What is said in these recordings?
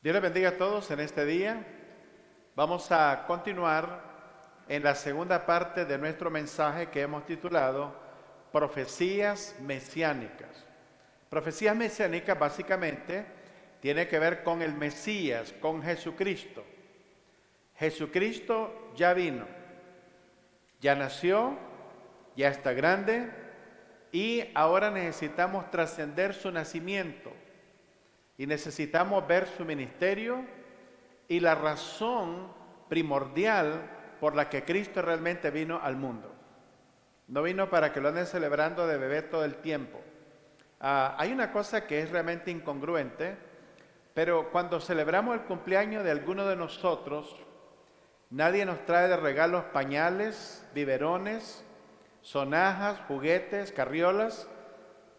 Dios les bendiga a todos en este día. Vamos a continuar en la segunda parte de nuestro mensaje que hemos titulado Profecías Mesiánicas. Profecías mesiánicas básicamente tiene que ver con el Mesías, con Jesucristo. Jesucristo ya vino, ya nació, ya está grande y ahora necesitamos trascender su nacimiento. Y necesitamos ver su ministerio y la razón primordial por la que Cristo realmente vino al mundo. No vino para que lo anden celebrando de bebé todo el tiempo. Hay una cosa que es realmente incongruente, pero cuando celebramos el cumpleaños de alguno de nosotros, nadie nos trae de regalos pañales, biberones, sonajas, juguetes, carriolas,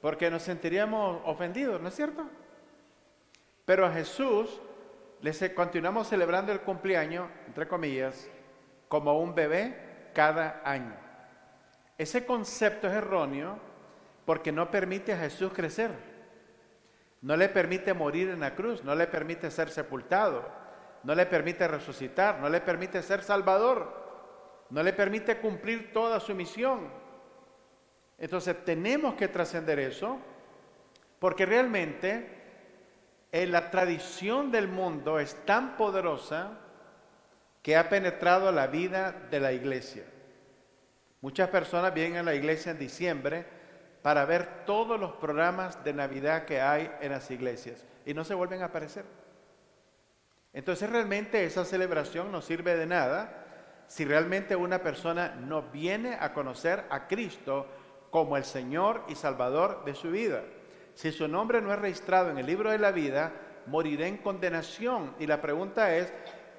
porque nos sentiríamos ofendidos, ¿no es cierto? Pero a Jesús continuamos celebrando el cumpleaños, entre comillas, como un bebé cada año. Ese concepto es erróneo porque no permite a Jesús crecer. No le permite morir en la cruz, no le permite ser sepultado, no le permite resucitar, no le permite ser salvador, no le permite cumplir toda su misión. Entonces tenemos que trascender eso porque realmente la tradición del mundo es tan poderosa que ha penetrado la vida de la iglesia. Muchas personas vienen a la iglesia en diciembre para ver todos los programas de Navidad que hay en las iglesias y no se vuelven a aparecer. Entonces realmente esa celebración no sirve de nada si realmente una persona no viene a conocer a Cristo como el Señor y Salvador de su vida. Si su nombre no es registrado en el libro de la vida, morirá en condenación. Y la pregunta es,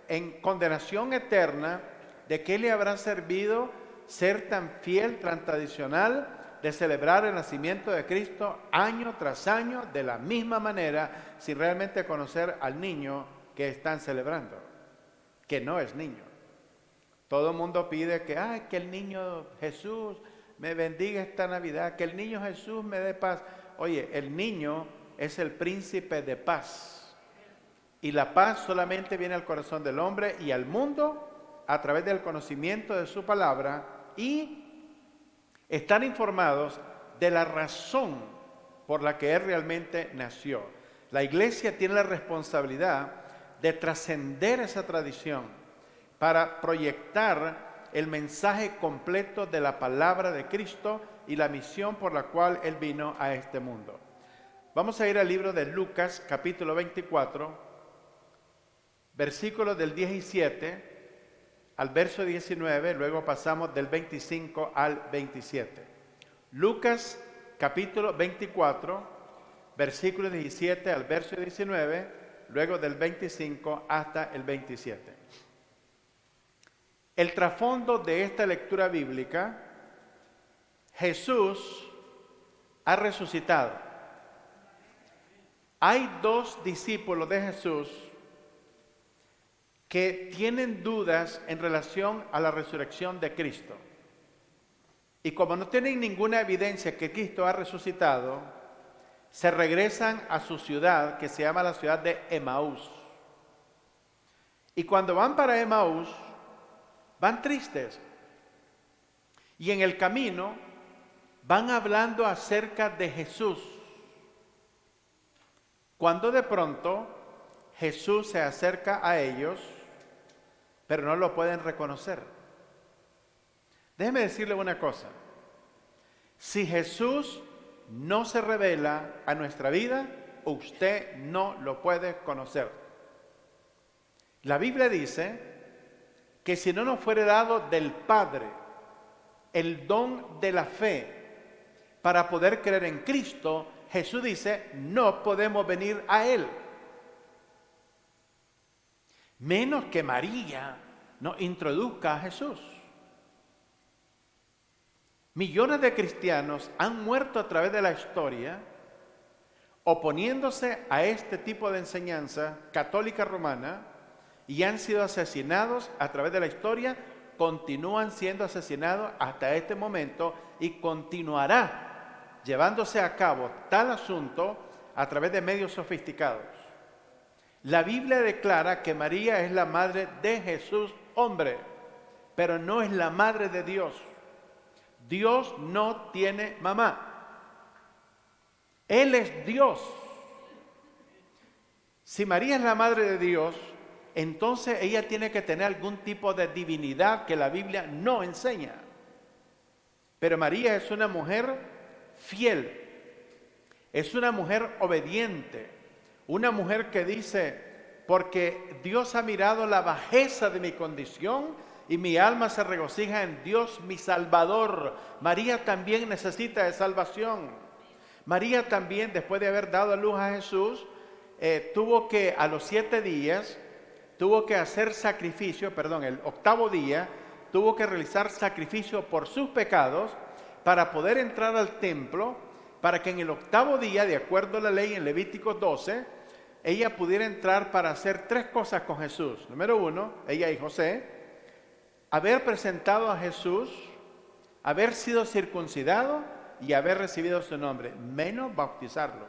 en condenación eterna, ¿de qué le habrá servido ser tan fiel, tan tradicional, de celebrar el nacimiento de Cristo año tras año de la misma manera, sin realmente conocer al niño que están celebrando, que no es niño? Todo el mundo pide que el niño Jesús me bendiga esta Navidad, que el niño Jesús me dé paz. Oye, el niño es el príncipe de paz. Y la paz solamente viene al corazón del hombre y al mundo a través del conocimiento de su palabra y están informados de la razón por la que él realmente nació. La iglesia tiene la responsabilidad de trascender esa tradición para proyectar el mensaje completo de la palabra de Cristo y la misión por la cual Él vino a este mundo. Vamos a ir al libro de Lucas, capítulo 24, versículos del 17 al verso 19, luego pasamos del 25 al 27. Lucas, capítulo 24, versículo 17 al verso 19, luego del 25 hasta el 27. El trasfondo de esta lectura bíblica: Jesús ha resucitado. Hay dos discípulos de Jesús que tienen dudas en relación a la resurrección de Cristo. Y como no tienen ninguna evidencia que Cristo ha resucitado, se regresan a su ciudad, que se llama la ciudad de Emaús. Y cuando van para Emaús, van tristes. Y en el camino van hablando acerca de Jesús, cuando de pronto Jesús se acerca a ellos, pero no lo pueden reconocer. Déjeme decirle una cosa: si Jesús no se revela a nuestra vida, usted no lo puede conocer. La Biblia dice que si no nos fuere dado del Padre el don de la fe para poder creer en Cristo, Jesús dice, no podemos venir a Él. Menos que María nos introduzca a Jesús. Millones de cristianos han muerto a través de la historia oponiéndose a este tipo de enseñanza católica romana y han sido asesinados a través de la historia, continúan siendo asesinados hasta este momento y continuará llevándose a cabo tal asunto a través de medios sofisticados. La Biblia declara que María es la madre de Jesús, hombre, pero no es la madre de Dios. Dios no tiene mamá. Él es Dios. Si María es la madre de Dios, entonces ella tiene que tener algún tipo de divinidad que la Biblia no enseña. Pero María es una mujer fiel, es una mujer obediente, una mujer que dice, porque Dios ha mirado la bajeza de mi condición y mi alma se regocija en Dios mi Salvador. María también necesita de salvación. María también, después de haber dado a luz a Jesús, tuvo que a los 7 días, tuvo que hacer sacrificio, el 8º día, tuvo que realizar sacrificio por sus pecados para poder entrar al templo, para que en el 8º día, de acuerdo a la ley en Levítico 12, ella pudiera entrar para hacer 3 cosas con Jesús. Número 1, ella y José, haber presentado a Jesús, haber sido circuncidado y haber recibido su nombre, menos bautizarlo.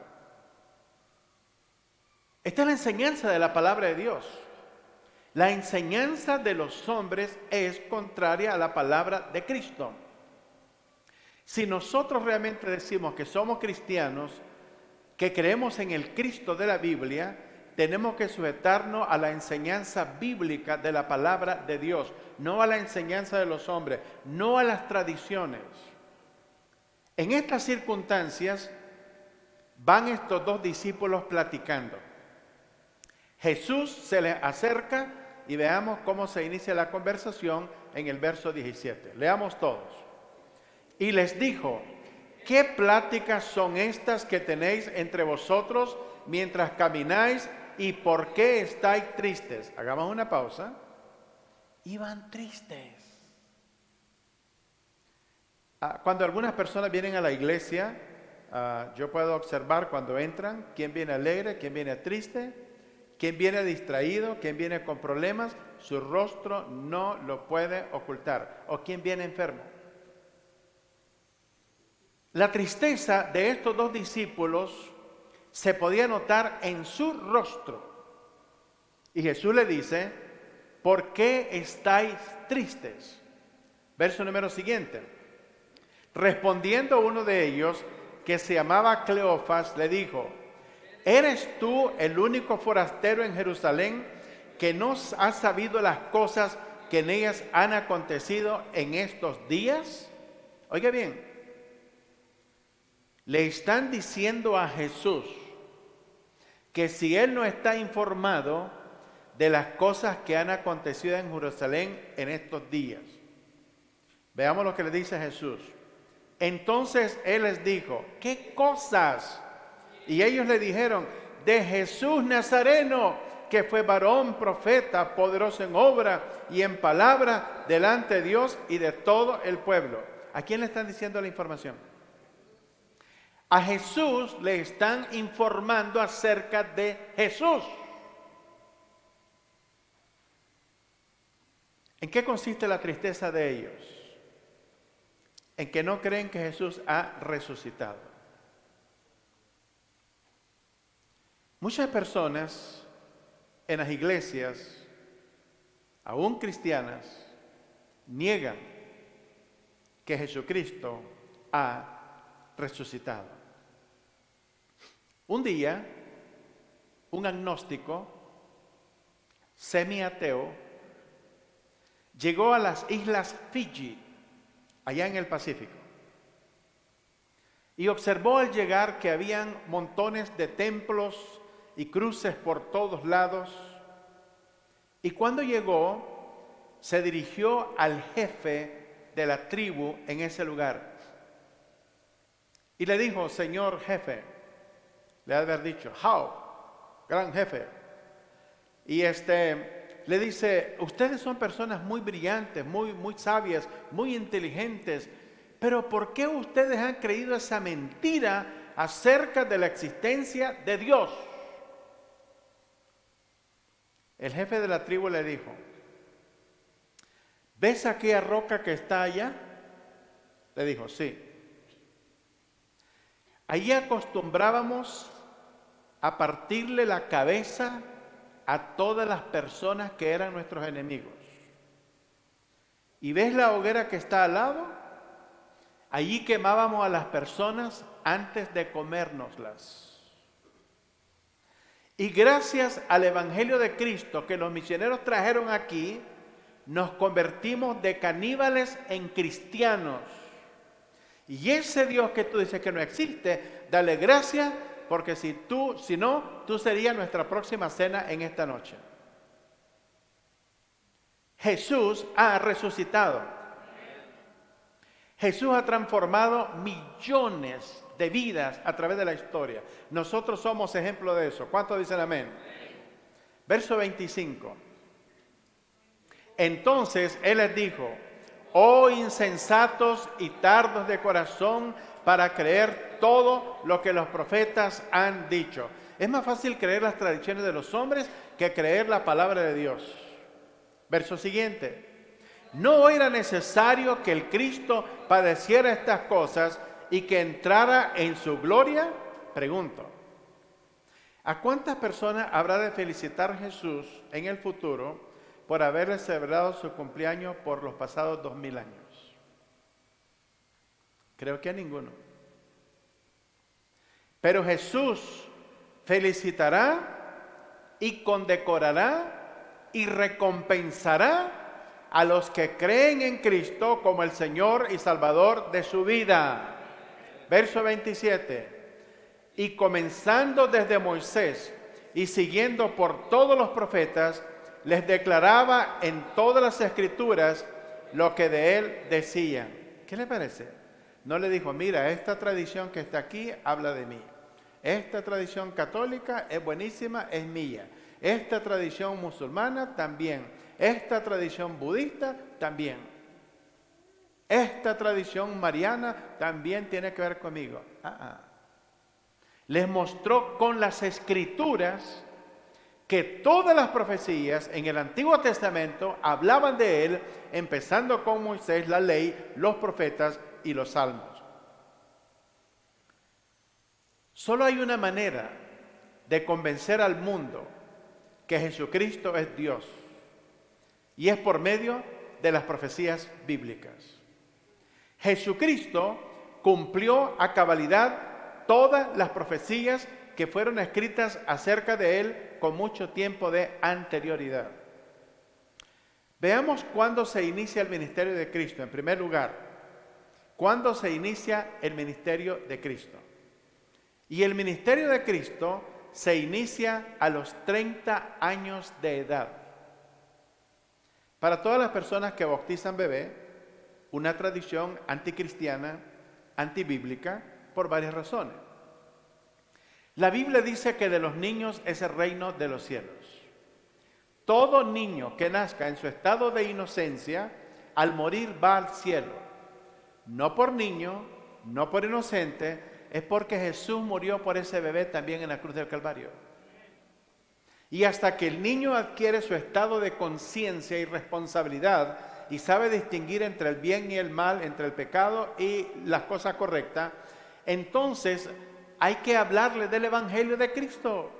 Esta es la enseñanza de la palabra de Dios. La enseñanza de los hombres es contraria a la palabra de Cristo. Si nosotros realmente decimos que somos cristianos, que creemos en el Cristo de la Biblia, tenemos que sujetarnos a la enseñanza bíblica de la palabra de Dios, no a la enseñanza de los hombres, no a las tradiciones. En estas circunstancias van estos 2 discípulos platicando. Jesús se les acerca y veamos cómo se inicia la conversación en el verso 17. Leamos todos. Y les dijo, ¿qué pláticas son estas que tenéis entre vosotros mientras camináis y por qué estáis tristes? Hagamos una pausa. Iban tristes. Cuando algunas personas vienen a la iglesia, yo puedo observar cuando entran quién viene alegre, quién viene triste, quién viene distraído, quién viene con problemas, su rostro no lo puede ocultar, o quién viene enfermo. La tristeza de estos 2 discípulos se podía notar en su rostro. Y Jesús le dice, ¿por qué estáis tristes? Verso número siguiente. Respondiendo uno de ellos, que se llamaba Cleofas, le dijo, ¿eres tú el único forastero en Jerusalén que no has sabido las cosas que en ellas han acontecido en estos días? Oiga bien, le están diciendo a Jesús que si él no está informado de las cosas que han acontecido en Jerusalén en estos días. Veamos lo que le dice Jesús. Entonces él les dijo, ¿qué cosas? Y ellos le dijeron, de Jesús Nazareno, que fue varón, profeta, poderoso en obra y en palabra delante de Dios y de todo el pueblo. ¿A quién le están diciendo la información? A Jesús le están informando acerca de Jesús. ¿En qué consiste la tristeza de ellos? En que no creen que Jesús ha resucitado. Muchas personas en las iglesias, aún cristianas, niegan que Jesucristo ha resucitado. Un día, un agnóstico, semiateo, llegó a las islas Fiji, allá en el Pacífico, y observó al llegar que habían montones de templos y cruces por todos lados, y cuando llegó, se dirigió al jefe de la tribu en ese lugar, y le dijo, señor jefe, le ha de haber dicho, how, gran jefe, y le dice, ustedes son personas muy brillantes, muy sabias, muy inteligentes, pero ¿por qué ustedes han creído esa mentira acerca de la existencia de Dios? El jefe de la tribu le dijo, ¿ves aquella roca que está allá? Le dijo, sí. Allí acostumbrábamos a partirle la cabeza a todas las personas que eran nuestros enemigos. ¿Y ves la hoguera que está al lado? Allí quemábamos a las personas antes de comérnoslas. Y gracias al Evangelio de Cristo que los misioneros trajeron aquí, nos convertimos de caníbales en cristianos. Y ese Dios que tú dices que no existe, dale gracias, porque si no, tú serías nuestra próxima cena en esta noche. Jesús ha resucitado. Jesús ha transformado millones de vidas a través de la historia. Nosotros somos ejemplo de eso. ¿Cuántos dicen amén? Verso 25. Entonces Él les dijo: oh insensatos y tardos de corazón para creer todo lo que los profetas han dicho. Es más fácil creer las tradiciones de los hombres que creer la palabra de Dios. Verso siguiente. ¿No era necesario que el Cristo padeciera estas cosas y que entrara en su gloria? Pregunto. ¿A cuántas personas habrá de felicitar Jesús en el futuro por haberle celebrado su cumpleaños por los pasados 2000 años? Creo que a ninguno. Pero Jesús felicitará y condecorará y recompensará a los que creen en Cristo como el Señor y Salvador de su vida. Verso 27. Y comenzando desde Moisés y siguiendo por todos los profetas, les declaraba en todas las escrituras lo que de él decían. ¿Qué le parece? No le dijo: mira, esta tradición que está aquí habla de mí. Esta tradición católica es buenísima, es mía. Esta tradición musulmana también. Esta tradición budista también. Esta tradición mariana también tiene que ver conmigo. Les mostró con las escrituras que todas las profecías en el Antiguo Testamento hablaban de él, empezando con Moisés, la ley, los profetas y los salmos. Solo hay una manera de convencer al mundo que Jesucristo es Dios, y es por medio de las profecías bíblicas. Jesucristo cumplió a cabalidad todas las profecías que fueron escritas acerca de él con mucho tiempo de anterioridad. Veamos cuándo se inicia el ministerio de Cristo. En primer lugar, ¿cuándo se inicia el ministerio de Cristo? Y el ministerio de Cristo se inicia a los 30 años de edad. Para todas las personas que bautizan bebé, una tradición anticristiana, antibíblica, por varias razones. La Biblia dice que de los niños es el reino de los cielos. Todo niño que nazca en su estado de inocencia, al morir va al cielo. No por niño, no por inocente, es porque Jesús murió por ese bebé también en la cruz del Calvario. Y hasta que el niño adquiere su estado de conciencia y responsabilidad y sabe distinguir entre el bien y el mal, entre el pecado y las cosas correctas, entonces hay que hablarle del Evangelio de Cristo.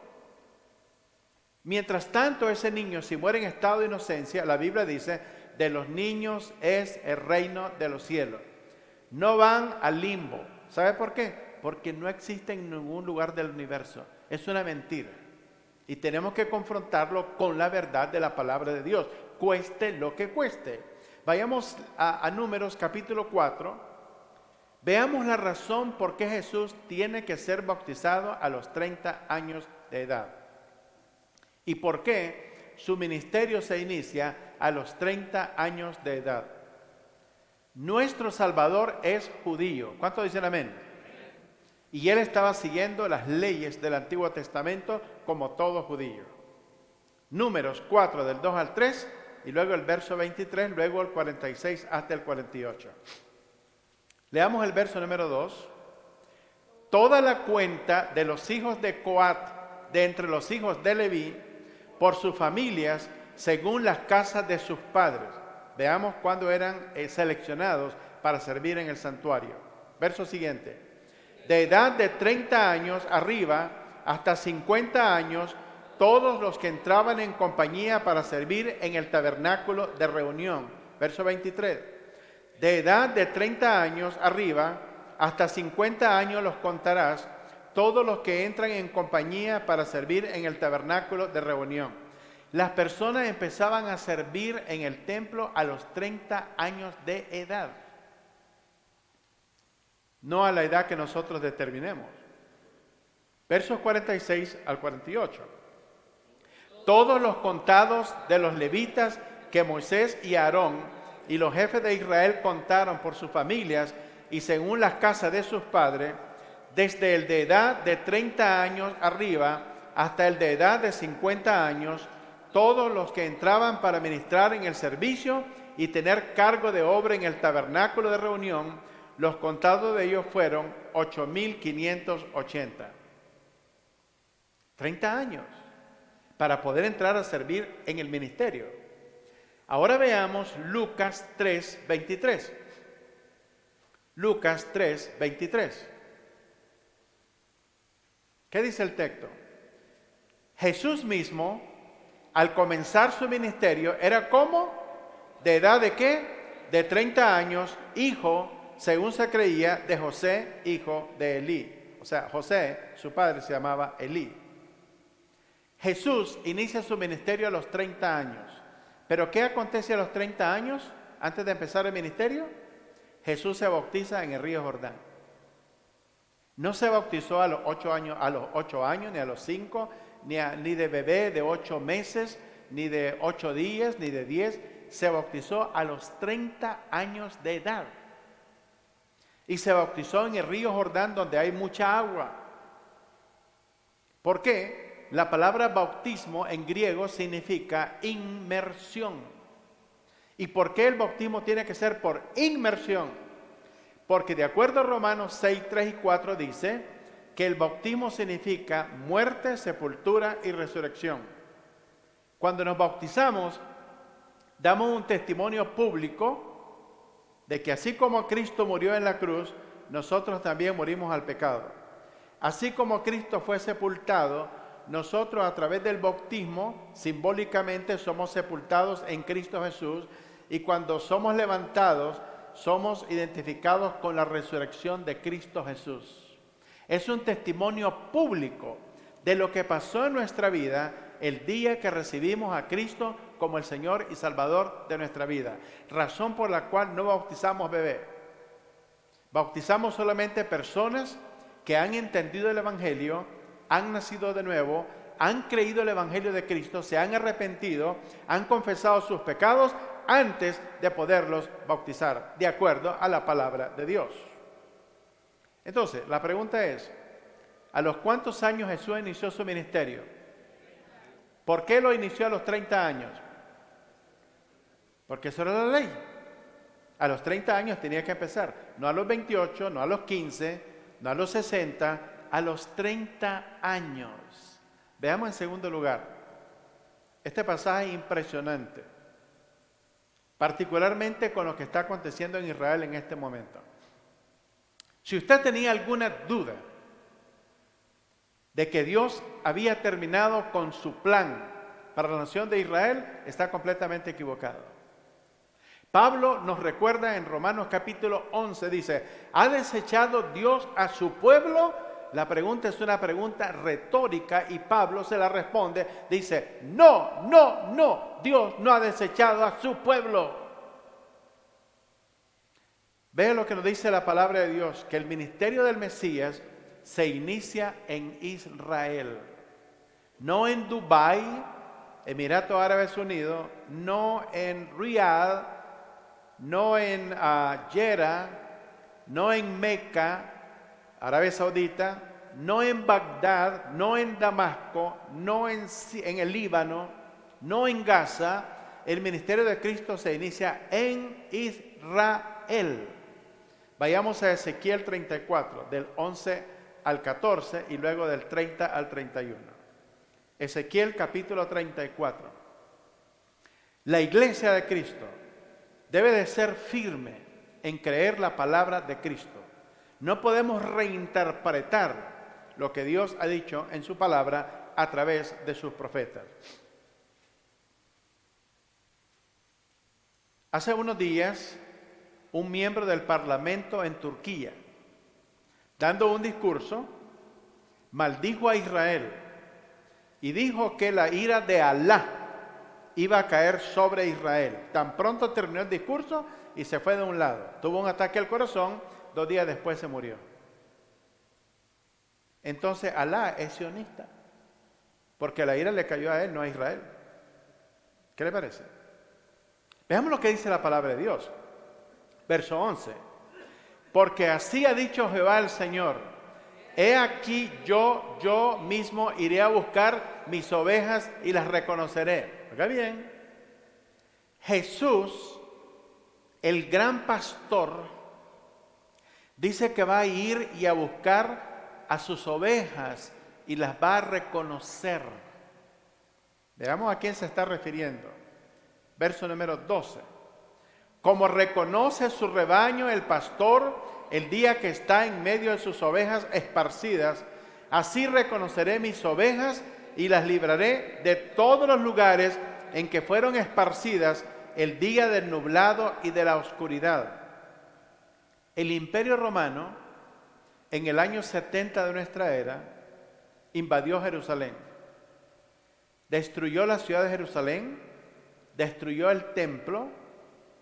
Mientras tanto, ese niño, si muere en estado de inocencia, la Biblia dice, de los niños es el reino de los cielos. No van al limbo. ¿Sabe por qué? Porque no existe en ningún lugar del universo. Es una mentira. Y tenemos que confrontarlo con la verdad de la palabra de Dios, cueste lo que cueste. Vayamos a Números capítulo 4. Veamos la razón por qué Jesús tiene que ser bautizado a los 30 años de edad. Y por qué su ministerio se inicia a los 30 años de edad. Nuestro Salvador es judío. ¿Cuántos dicen amén? Y él estaba siguiendo las leyes del Antiguo Testamento como todo judío. Números 4 del 2 al 3 y luego el verso 23, luego el 46 hasta el 48. Leamos el verso número 2. Toda la cuenta de los hijos de Coat, de entre los hijos de Leví, por sus familias, según las casas de sus padres. Veamos cuándo eran seleccionados para servir en el santuario. Verso siguiente. De edad de 30 años arriba hasta 50 años, todos los que entraban en compañía para servir en el tabernáculo de reunión. Verso 23. De edad de 30 años arriba hasta 50 años los contarás, todos los que entran en compañía para servir en el tabernáculo de reunión. Las personas empezaban a servir en el templo a los 30 años de edad. No a la edad que nosotros determinemos. Versos 46 al 48. Todos los contados de los levitas que Moisés y Aarón y los jefes de Israel contaron por sus familias y según las casas de sus padres, desde el de edad de 30 años arriba hasta el de edad de 50 años, todos los que entraban para ministrar en el servicio y tener cargo de obra en el tabernáculo de reunión, los contados de ellos fueron 8,580. 30 años para poder entrar a servir en el ministerio. Ahora veamos Lucas 3:23. Lucas 3:23. ¿Qué dice el texto? Jesús mismo, al comenzar su ministerio, era como de edad de ¿qué? De 30 años, hijo, según se creía, de José, hijo de Elí. O sea, José, su padre, se llamaba Elí. Jesús inicia su ministerio a los 30 años. ¿Pero qué acontece a los 30 años antes de empezar el ministerio? Jesús se bautiza en el río Jordán. No se bautizó a los 8 años, ni a los 5, ni de bebé de 8 meses, ni de 8 días, ni de 10. Se bautizó a los 30 años de edad. Y se bautizó en el río Jordán, donde hay mucha agua. ¿Por qué? La palabra bautismo en griego significa inmersión. ¿Y por qué el bautismo tiene que ser por inmersión? Porque de acuerdo a Romanos 6, 3 y 4 dice que el bautismo significa muerte, sepultura y resurrección. Cuando nos bautizamos, damos un testimonio público de que así como Cristo murió en la cruz, nosotros también morimos al pecado. Así como Cristo fue sepultado, nosotros a través del bautismo simbólicamente somos sepultados en Cristo Jesús y cuando somos levantados somos identificados con la resurrección de Cristo Jesús. Es un testimonio público de lo que pasó en nuestra vida el día que recibimos a Cristo como el Señor y Salvador de nuestra vida. Razón por la cual no bautizamos bebé. Bautizamos solamente personas que han entendido el Evangelio, han nacido de nuevo, han creído el Evangelio de Cristo, se han arrepentido, han confesado sus pecados antes de poderlos bautizar, de acuerdo a la palabra de Dios. Entonces, la pregunta es, ¿a los cuántos años Jesús inició su ministerio? ¿Por qué lo inició a los 30 años? Porque eso era la ley. A los 30 años tenía que empezar, no a los 28, no a los 15, no a los 60, a los 30 años. Veamos en segundo lugar, este pasaje es impresionante, particularmente con lo que está aconteciendo en Israel en este momento. Si usted tenía alguna duda de que Dios había terminado con su plan para la nación de Israel, está completamente equivocado. Pablo nos recuerda en Romanos capítulo 11, dice, ¿ha desechado Dios a su pueblo? La pregunta es una pregunta retórica y Pablo se la responde, dice, no, Dios no ha desechado a su pueblo. Ve lo que nos dice la palabra de Dios, que el ministerio del Mesías se inicia en Israel, no en Dubái, Emiratos Árabes Unidos, no en Riyadh, no en Jeddah, no en Meca, Arabia Saudita, no en Bagdad, no en Damasco, no en el Líbano, no en Gaza. El ministerio de Cristo se inicia en Israel. Vayamos a Ezequiel 34, del 11 al 14 y luego del 30 al 31. Ezequiel capítulo 34. La iglesia de Cristo debe de ser firme en creer la palabra de Cristo. No podemos reinterpretar lo que Dios ha dicho en su palabra a través de sus profetas. Hace unos días, un miembro del Parlamento en Turquía, dando un discurso, maldijo a Israel y dijo que la ira de Alá iba a caer sobre Israel. Tan pronto terminó el discurso y se fue de un lado. Tuvo un ataque al corazón, 2 días después se murió. Entonces Alá es sionista, porque la ira le cayó a él, no a Israel. ¿Qué le parece? Veamos lo que dice la palabra de Dios. Verso 11. Porque así ha dicho Jehová el Señor: he aquí yo mismo iré a buscar mis ovejas y las reconoceré. Oiga bien, Jesús, el gran pastor, dice que va a ir y a buscar a sus ovejas y las va a reconocer. Veamos a quién se está refiriendo. Verso número 12. Como reconoce su rebaño el pastor el día que está en medio de sus ovejas esparcidas, así reconoceré mis ovejas y las libraré de todos los lugares en que fueron esparcidas el día del nublado y de la oscuridad. El Imperio Romano, en el año 70 de nuestra era, invadió Jerusalén. Destruyó la ciudad de Jerusalén, destruyó el templo,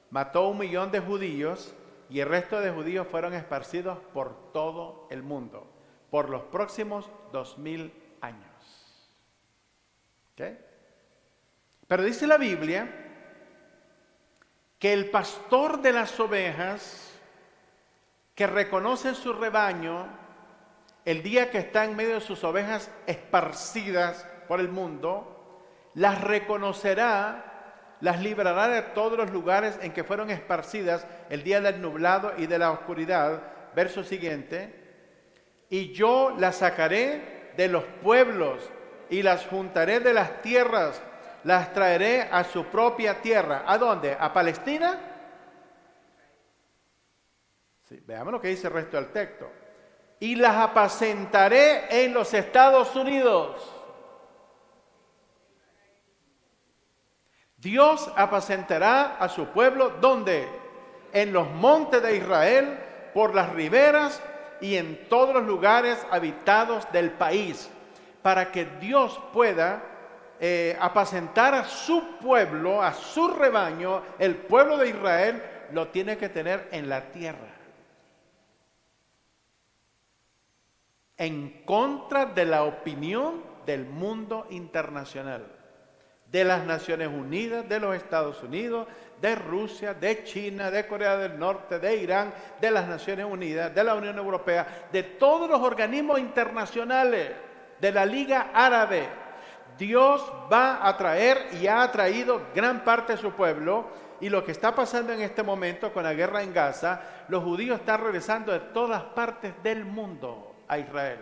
mató 1 millón de judíos y el resto de judíos fueron esparcidos por todo el mundo por los próximos 2000 años. ¿Okay? Pero dice la Biblia que el pastor de las ovejas, que reconoce su rebaño el día que está en medio de sus ovejas esparcidas por el mundo, las reconocerá, las librará de todos los lugares en que fueron esparcidas el día del nublado y de la oscuridad. Verso siguiente. Y yo las sacaré de los pueblos y las juntaré de las tierras, las traeré a su propia tierra. ¿A dónde? ¿A Palestina? Sí, veamos lo que dice el resto del texto. Y las apacentaré en los Estados Unidos. Dios apacentará a su pueblo, ¿dónde? En los montes de Israel, por las riberas y en todos los lugares habitados del país, para que Dios pueda apacentar a su pueblo, a su rebaño. El pueblo de Israel lo tiene que tener en la tierra, en contra de la opinión del mundo internacional, de las Naciones Unidas, de los Estados Unidos, de Rusia, de China, de Corea del Norte, de Irán, de las Naciones Unidas, de la Unión Europea, de todos los organismos internacionales, de la Liga Árabe. Dios va a traer y ha traído gran parte de su pueblo. Y lo que está pasando en este momento con la guerra en Gaza, los judíos están regresando de todas partes del mundo a Israel.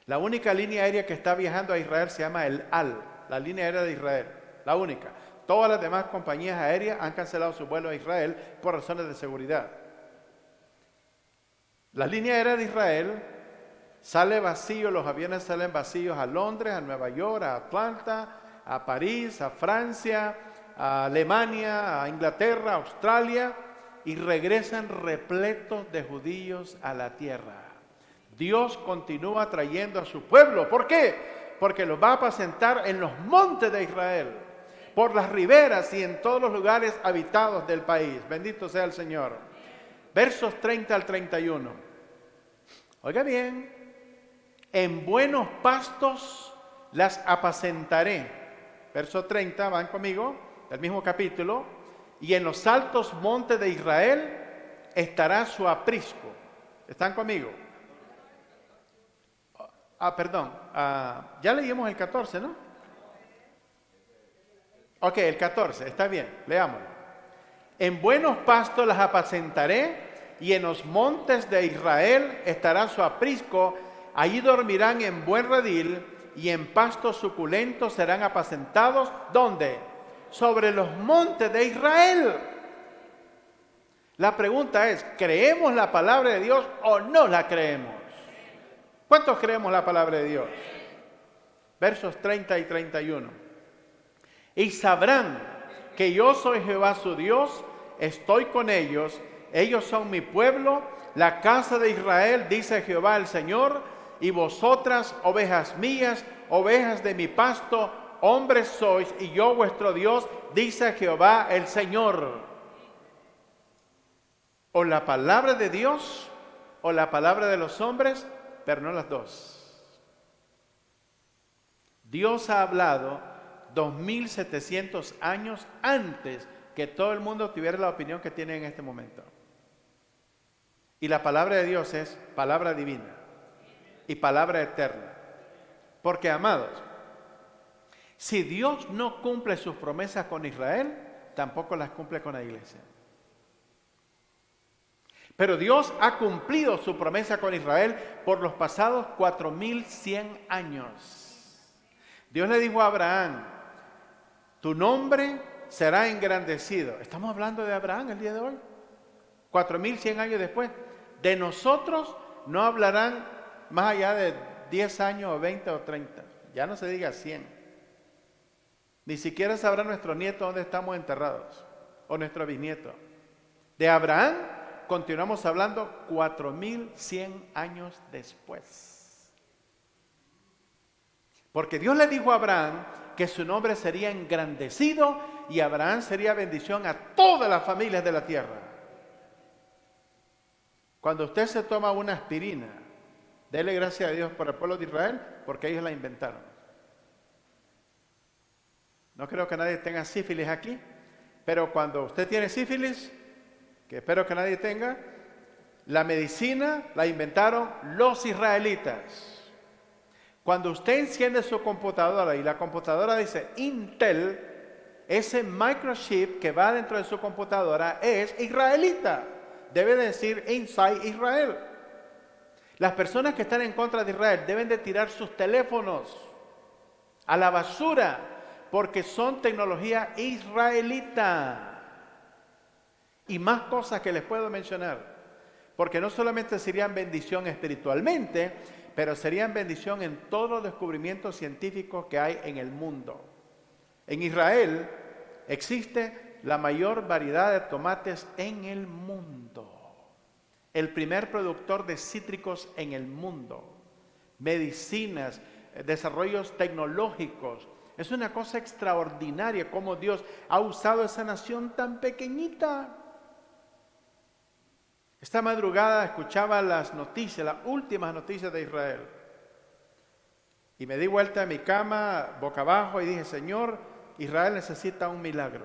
La única línea aérea que está viajando a Israel se llama el Al, la línea aérea de Israel, la única. Todas las demás compañías aéreas han cancelado su vuelo a Israel por razones de seguridad. La línea aérea de Israel sale vacío, los aviones salen vacíos a Londres, a Nueva York, a Atlanta, a París, a Francia, a Alemania, a Inglaterra, a Australia, y regresan repletos de judíos a la tierra. Dios continúa trayendo a su pueblo. ¿Por qué? Porque los va a apacentar en los montes de Israel, por las riberas y en todos los lugares habitados del país. Bendito sea el Señor. Versos 30 al 31. Oiga bien. En buenos pastos las apacentaré. Verso 30, van conmigo, del mismo capítulo. Y en los altos montes de Israel estará su aprisco. ¿Están conmigo? Perdón, ya leímos el 14, ¿no? Ok, el 14, está bien, leámoslo. En buenos pastos las apacentaré, y en los montes de Israel estará su aprisco. Allí dormirán en buen redil, y en pastos suculentos serán apacentados. ¿Dónde? Sobre los montes de Israel. La pregunta es, ¿creemos la palabra de Dios o no la creemos? ¿Cuántos creemos la palabra de Dios? Versos 30 y 31. Y sabrán que yo soy Jehová su Dios, estoy con ellos, ellos son mi pueblo, la casa de Israel, dice Jehová el Señor, y vosotras, ovejas mías, ovejas de mi pasto, hombres sois, y yo vuestro Dios, dice Jehová el Señor. O la palabra de Dios, o la palabra de los hombres, pero no las dos. Dios ha hablado 2700 años antes que todo el mundo tuviera la opinión que tiene en este momento. Y la palabra de Dios es palabra divina y palabra eterna. Porque, amados, si Dios no cumple sus promesas con Israel, tampoco las cumple con la iglesia. Pero Dios ha cumplido su promesa con Israel por los pasados 4100 años. Dios le dijo a Abraham, tu nombre será engrandecido. Estamos hablando de Abraham el día de hoy, 4100 años después. De nosotros no hablarán más allá de 10 años o 20 o 30. Ya no se diga 100. Ni siquiera sabrá nuestro nieto dónde estamos enterrados, o nuestro bisnieto. De Abraham continuamos hablando 4100 años después. Porque Dios le dijo a Abraham que su nombre sería engrandecido y Abraham sería bendición a todas las familias de la tierra. Cuando usted se toma una aspirina, dele gracias a Dios por el pueblo de Israel, porque ellos la inventaron. No creo que nadie tenga sífilis aquí, pero cuando usted tiene sífilis, que espero que nadie tenga, la medicina la inventaron los israelitas. Cuando usted enciende su computadora y la computadora dice Intel, ese microchip que va dentro de su computadora es israelita. Debe decir Inside Israel. Las personas que están en contra de Israel deben de tirar sus teléfonos a la basura porque son tecnología israelita. Y más cosas que les puedo mencionar. Porque no solamente serían bendición espiritualmente, pero serían bendición en todos los descubrimientos científicos que hay en el mundo. En Israel existe la mayor variedad de tomates en el mundo. El primer productor de cítricos en el mundo. Medicinas, desarrollos tecnológicos. Es una cosa extraordinaria cómo Dios ha usado esa nación tan pequeñita. Esta madrugada escuchaba las noticias, las últimas noticias de Israel. Y me di vuelta a mi cama, boca abajo, y dije, Señor, Israel necesita un milagro.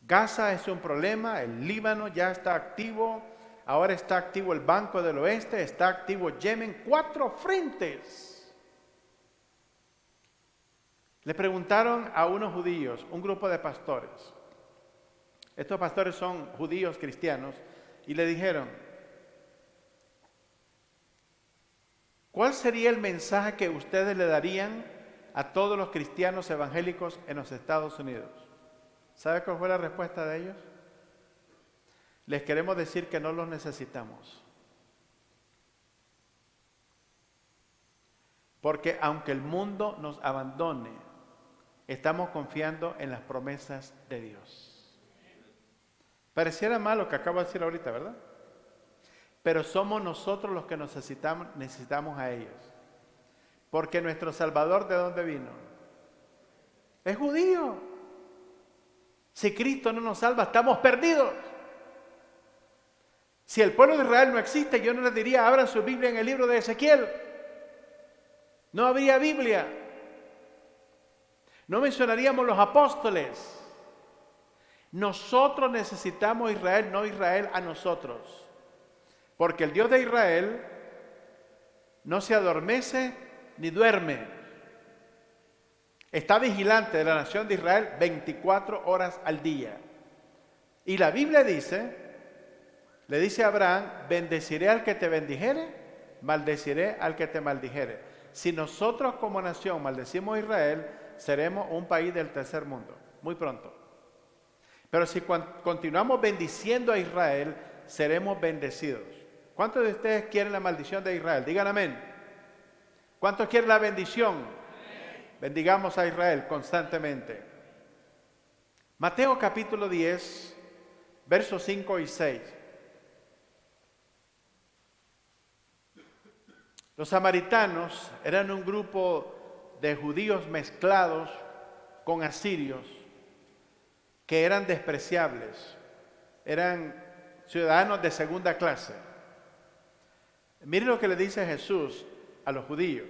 Gaza es un problema, el Líbano ya está activo, ahora está activo el Banco del Oeste, está activo Yemen, 4 frentes. Le preguntaron a unos judíos, un grupo de pastores. Estos pastores son judíos cristianos. Y le dijeron, ¿cuál sería el mensaje que ustedes le darían a todos los cristianos evangélicos en los Estados Unidos? ¿Sabe cuál fue la respuesta de ellos? Les queremos decir que no los necesitamos. Porque aunque el mundo nos abandone, estamos confiando en las promesas de Dios. Pareciera mal lo que acabo de decir ahorita, ¿verdad? Pero somos nosotros los que necesitamos a ellos. Porque nuestro Salvador, ¿de dónde vino? Es judío. Si Cristo no nos salva, estamos perdidos. Si el pueblo de Israel no existe, yo no les diría, abran su Biblia en el libro de Ezequiel. No habría Biblia. No mencionaríamos los apóstoles. Nosotros necesitamos a Israel, no Israel a nosotros. Porque el Dios de Israel no se adormece ni duerme. Está vigilante de la nación de Israel 24 horas al día. Y la Biblia dice, le dice a Abraham, bendeciré al que te bendijere, maldeciré al que te maldijere. Si nosotros como nación maldecimos a Israel, seremos un país del tercer mundo, muy pronto. Pero si continuamos bendiciendo a Israel, seremos bendecidos. ¿Cuántos de ustedes quieren la maldición de Israel? Digan amén. ¿Cuántos quieren la bendición? Bendigamos a Israel constantemente. Mateo capítulo 10, versos 5 y 6. Los samaritanos eran un grupo de judíos mezclados con asirios que eran despreciables, eran ciudadanos de segunda clase. Mire lo que le dice Jesús a los judíos.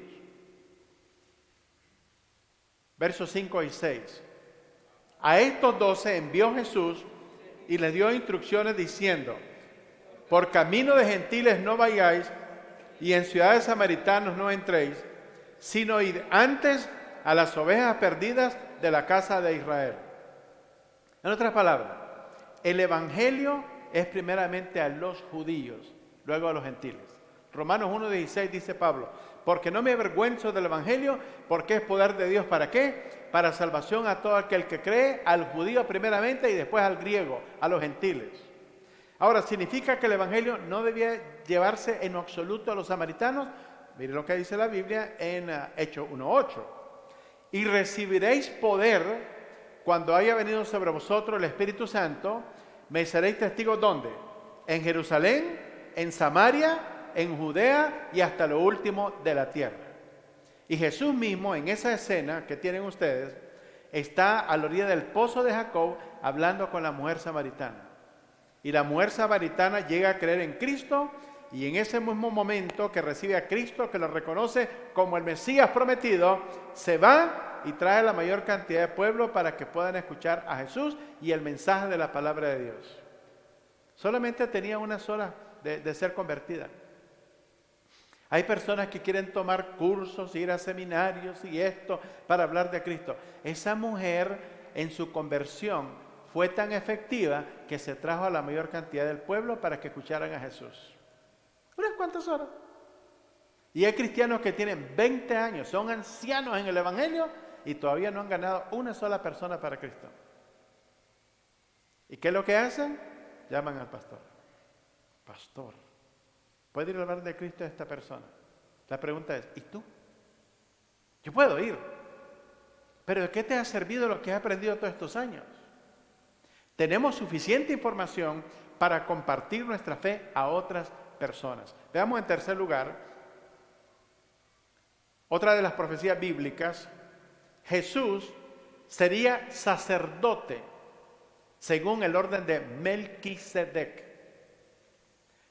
Versos 5 y 6. A estos 12 envió Jesús y les dio instrucciones diciendo: por camino de gentiles no vayáis, y en ciudades samaritanos no entréis, sino id antes a las ovejas perdidas de la casa de Israel. En otras palabras, el evangelio es primeramente a los judíos, luego a los gentiles. Romanos 1:16 dice Pablo: porque no me avergüenzo del evangelio, porque es poder de Dios. ¿Para qué? Para salvación a todo aquel que cree, al judío primeramente y después al griego, a los gentiles. Ahora, ¿significa que el evangelio no debía llevarse en absoluto a los samaritanos? Mire lo que dice la Biblia en Hechos 1:8. Y recibiréis poder cuando haya venido sobre vosotros el Espíritu Santo. Me seréis testigos, ¿dónde? En Jerusalén, en Samaria, en Judea y hasta lo último de la tierra. Y Jesús mismo, en esa escena que tienen ustedes, está a la orilla del pozo de Jacob hablando con la mujer samaritana. Y la mujer samaritana llega a creer en Cristo, y en ese mismo momento que recibe a Cristo, que lo reconoce como el Mesías prometido, se va y trae la mayor cantidad de pueblo para que puedan escuchar a Jesús y el mensaje de la palabra de Dios. Solamente tenía una sola de ser convertida. Hay personas que quieren tomar cursos, ir a seminarios y esto para hablar de Cristo. Esa mujer en su conversión fue tan efectiva que se trajo a la mayor cantidad del pueblo para que escucharan a Jesús. ¿Unas cuantas horas? Y hay cristianos que tienen 20 años, son ancianos en el evangelio y todavía no han ganado una sola persona para Cristo. ¿Y qué es lo que hacen? Llaman al pastor. Pastor, ¿puede ir a hablar de Cristo a esta persona? La pregunta es: ¿y tú? Yo puedo ir, pero ¿de qué te ha servido lo que has aprendido todos estos años? Tenemos suficiente información para compartir nuestra fe a otras personas. Veamos en tercer lugar, otra de las profecías bíblicas: Jesús sería sacerdote según el orden de Melquisedec,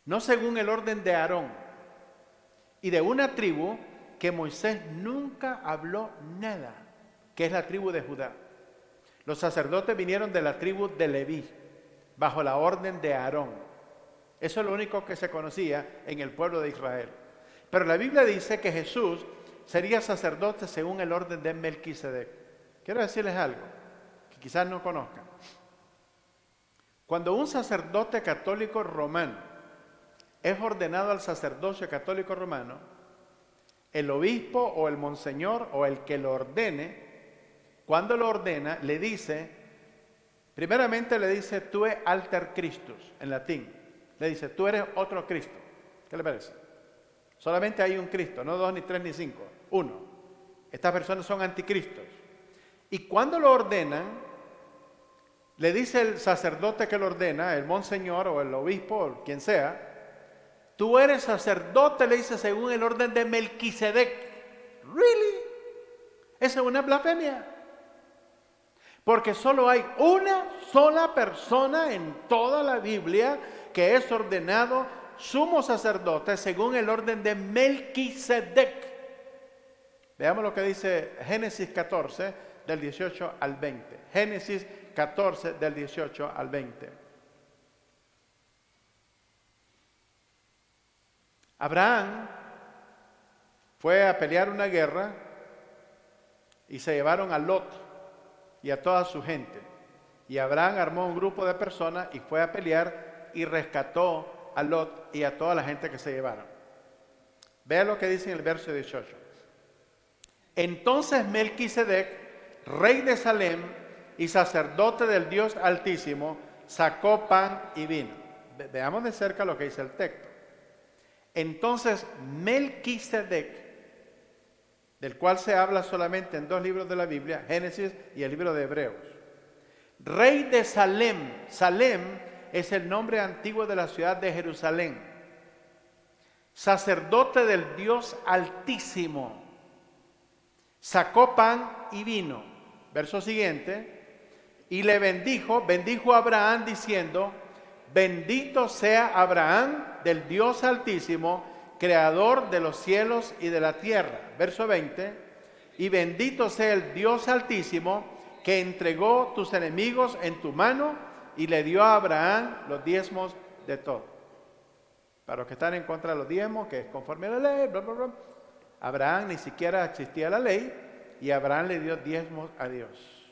no según el orden de Aarón, y de una tribu que Moisés nunca habló nada, que es la tribu de Judá. Los sacerdotes vinieron de la tribu de Leví, bajo la orden de Aarón. Eso es lo único que se conocía en el pueblo de Israel. Pero la Biblia dice que Jesús sería sacerdote según el orden de Melquisedec. Quiero decirles algo que quizás no conozcan. Cuando un sacerdote católico romano es ordenado al sacerdocio católico romano, el obispo o el monseñor o el que lo ordene, cuando lo ordena, le dice, primeramente le dice: tú es alter Christus, en latín. Le dice: tú eres otro Cristo. ¿Qué le parece? Solamente hay un Cristo, no 2, ni 3, ni 5, uno. Estas personas son anticristos. Y cuando lo ordenan, le dice el sacerdote que lo ordena, el monseñor o el obispo o quien sea: tú eres sacerdote, le dice, según el orden de Melquisedec. ¿Really? Esa es una blasfemia. Porque solo hay una sola persona en toda la Biblia que es ordenado sumo sacerdote según el orden de Melquisedec. Veamos lo que dice Génesis 14, del 18 al 20. Génesis 14, del 18 al 20. Abraham fue a pelear una guerra y se llevaron a Lot y a toda su gente. Y Abraham armó un grupo de personas y fue a pelear y rescató a Lot y a toda la gente que se llevaron. Vea lo que dice en el verso 18. Entonces Melquisedec, rey de Salem y sacerdote del Dios Altísimo, sacó pan y vino. Veamos de cerca lo que dice el texto. Entonces Melquisedec, del cual se habla solamente en 2 libros de la Biblia, Génesis y el libro de Hebreos. Rey de Salem. Salem es el nombre antiguo de la ciudad de Jerusalén. Sacerdote del Dios Altísimo. Sacó pan y vino. Verso siguiente. Y le bendijo a Abraham diciendo: bendito sea Abraham del Dios Altísimo, creador de los cielos y de la tierra. Verso 20. Y bendito sea el Dios Altísimo, que entregó tus enemigos en tu mano y le dio a Abraham los diezmos de todo. Para los que están en contra de los diezmos, que es conforme a la ley, bla, bla, bla. Abraham ni siquiera existía la ley y Abraham le dio diezmos a Dios.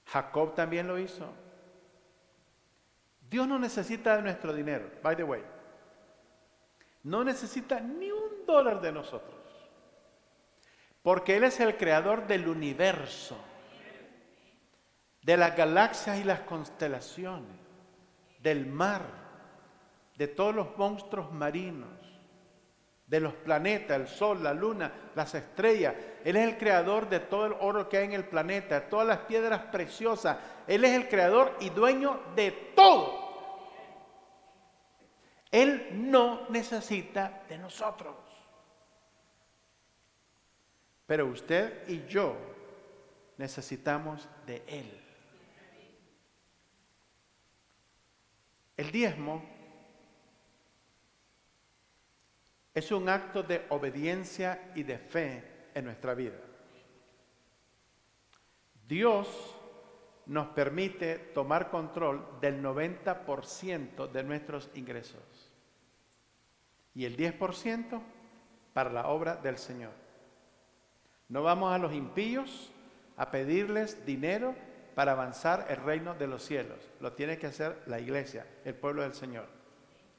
Jacob también lo hizo. Dios no necesita de nuestro dinero, by the way. No necesita ni $1 de nosotros. Porque Él es el creador del universo, de las galaxias y las constelaciones, del mar, de todos los monstruos marinos, de los planetas, el sol, la luna, las estrellas. Él es el creador de todo el oro que hay en el planeta, de todas las piedras preciosas. Él es el creador y dueño de todo. Él no necesita de nosotros. Pero usted y yo necesitamos de Él. El diezmo es un acto de obediencia y de fe en nuestra vida. Dios nos permite tomar control del 90% de nuestros ingresos y el 10% para la obra del Señor. No vamos a los impíos a pedirles dinero para avanzar el reino de los cielos. Lo tiene que hacer la iglesia, el pueblo del Señor.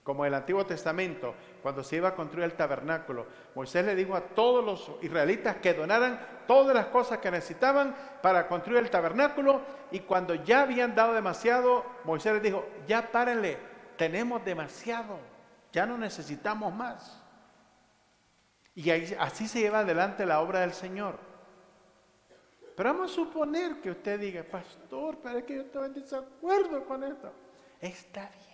Como en el Antiguo Testamento, cuando se iba a construir el tabernáculo, Moisés le dijo a todos los israelitas que donaran todas las cosas que necesitaban para construir el tabernáculo, y cuando ya habían dado demasiado, Moisés les dijo: ya párenle, tenemos demasiado, ya no necesitamos más. Y así se lleva adelante la obra del Señor. Pero vamos a suponer que usted diga: pastor, pero es que yo estoy en desacuerdo con esto. Está bien.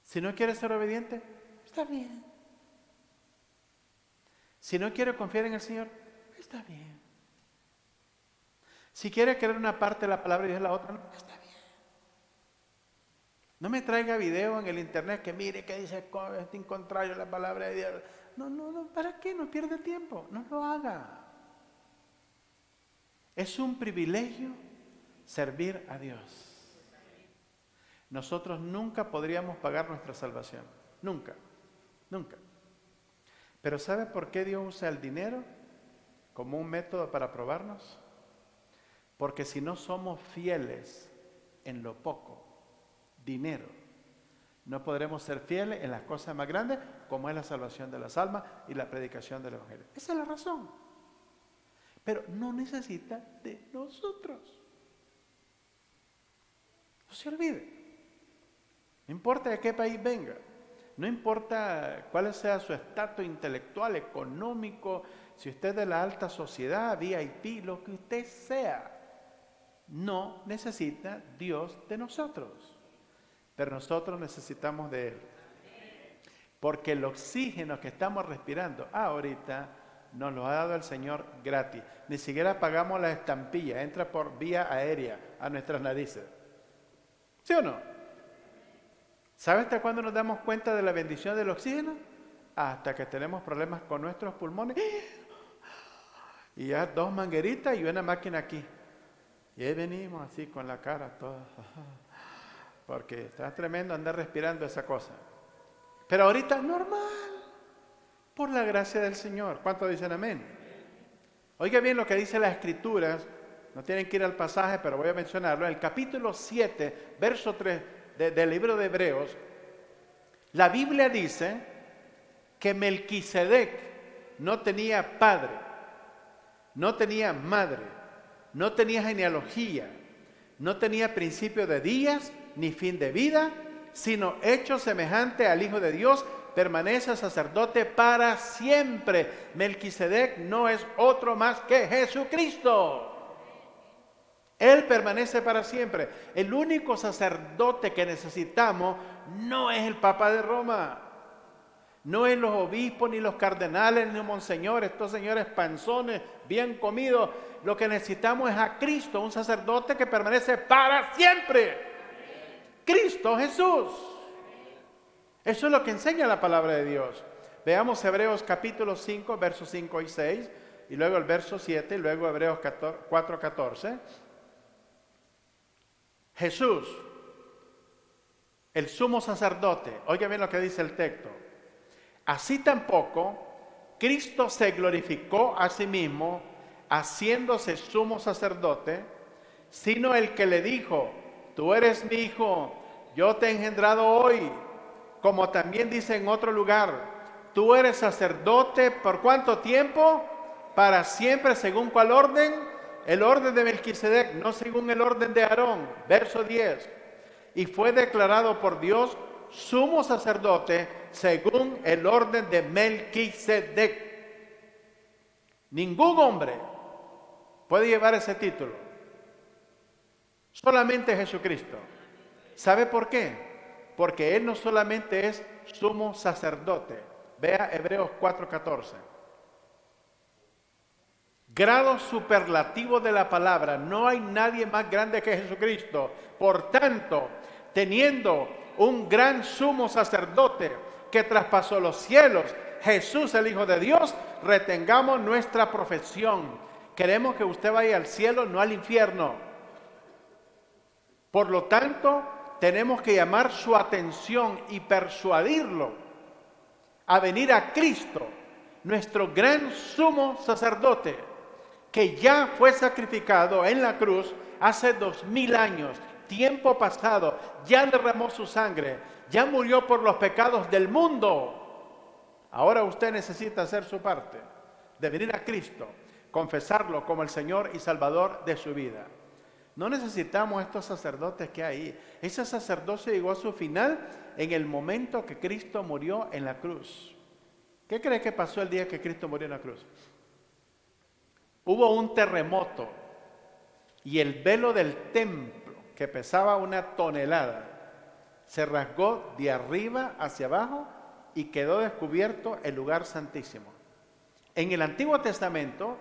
Si no quiere ser obediente, está bien. Si no quiere confiar en el Señor, está bien. Si quiere creer una parte de la palabra y Dios la otra, no, está bien. No me traiga video en el internet que mire que dice es contrario a la palabra de Dios. No, ¿para qué? No pierde tiempo, no lo haga. Es un privilegio servir a Dios. Nosotros nunca podríamos pagar nuestra salvación. Nunca. Pero ¿sabe por qué Dios usa el dinero como un método para probarnos? Porque si no somos fieles en lo poco, dinero, no podremos ser fieles en las cosas más grandes, como es la salvación de las almas y la predicación del Evangelio. Esa es la razón. Pero no necesita de nosotros. No se olvide. No importa de qué país venga, no importa cuál sea su estatus intelectual, económico, si usted es de la alta sociedad, VIP, lo que usted sea, no necesita Dios de nosotros, pero nosotros necesitamos de Él. Porque el oxígeno que estamos respirando ahorita nos lo ha dado el Señor gratis. Ni siquiera pagamos la estampilla, entra por vía aérea a nuestras narices. ¿Sí o no? ¿Sabe hasta cuándo nos damos cuenta de la bendición del oxígeno? Hasta que tenemos problemas con nuestros pulmones. Y ya 2 mangueritas y una máquina aquí. Y ahí venimos así con la cara toda. Porque está tremendo andar respirando esa cosa. Pero ahorita normal. Por la gracia del Señor. ¿Cuántos dicen amén? Oiga bien lo que dice las Escrituras. No tienen que ir al pasaje, pero voy a mencionarlo. En el capítulo 7, verso 3 del libro de Hebreos, la Biblia dice que Melquisedec no tenía padre, no tenía madre, no tenía genealogía, no tenía principio de días ni fin de vida, sino hecho semejante al Hijo de Dios, permanece sacerdote para siempre. Melquisedec no es otro más que Jesucristo. Él permanece para siempre. El único sacerdote que necesitamos no es el Papa de Roma. No es los obispos, ni los cardenales, ni los monseñores, estos señores panzones, bien comidos. Lo que necesitamos es a Cristo, un sacerdote que permanece para siempre. Cristo Jesús. Eso es lo que enseña la palabra de Dios. Veamos Hebreos capítulo 5, versos 5 y 6, y luego el verso 7, y luego Hebreos 4, 14. Jesús, el sumo sacerdote, oiga bien lo que dice el texto. Así tampoco Cristo se glorificó a sí mismo, haciéndose sumo sacerdote, sino el que le dijo: tú eres mi hijo, yo te he engendrado hoy. Como también dice en otro lugar: tú eres sacerdote, ¿por cuánto tiempo? Para siempre. ¿Según cuál orden? El orden de Melquisedec, no según el orden de Aarón. Verso 10. Y fue declarado por Dios sumo sacerdote según el orden de Melquisedec. Ningún hombre puede llevar ese título. Solamente Jesucristo. ¿Sabe por qué? Porque Él no solamente es sumo sacerdote. Vea Hebreos 4:14. Grado superlativo de la palabra. No hay nadie más grande que Jesucristo. Por tanto, teniendo un gran sumo sacerdote que traspasó los cielos, Jesús el Hijo de Dios, retengamos nuestra profesión. Queremos que usted vaya al cielo, no al infierno. Por lo tanto, tenemos que llamar su atención y persuadirlo a venir a Cristo, nuestro gran sumo sacerdote, que ya fue sacrificado en la cruz hace 2000 años, tiempo pasado, ya derramó su sangre, ya murió por los pecados del mundo. Ahora usted necesita hacer su parte, de venir a Cristo, confesarlo como el Señor y Salvador de su vida. No necesitamos estos sacerdotes que hay ahí. Ese sacerdocio llegó a su final en el momento que Cristo murió en la cruz. ¿Qué cree que pasó el día que Cristo murió en la cruz? Hubo un terremoto y el velo del templo, que pesaba 1 tonelada, se rasgó de arriba hacia abajo y quedó descubierto el lugar santísimo. En el Antiguo Testamento,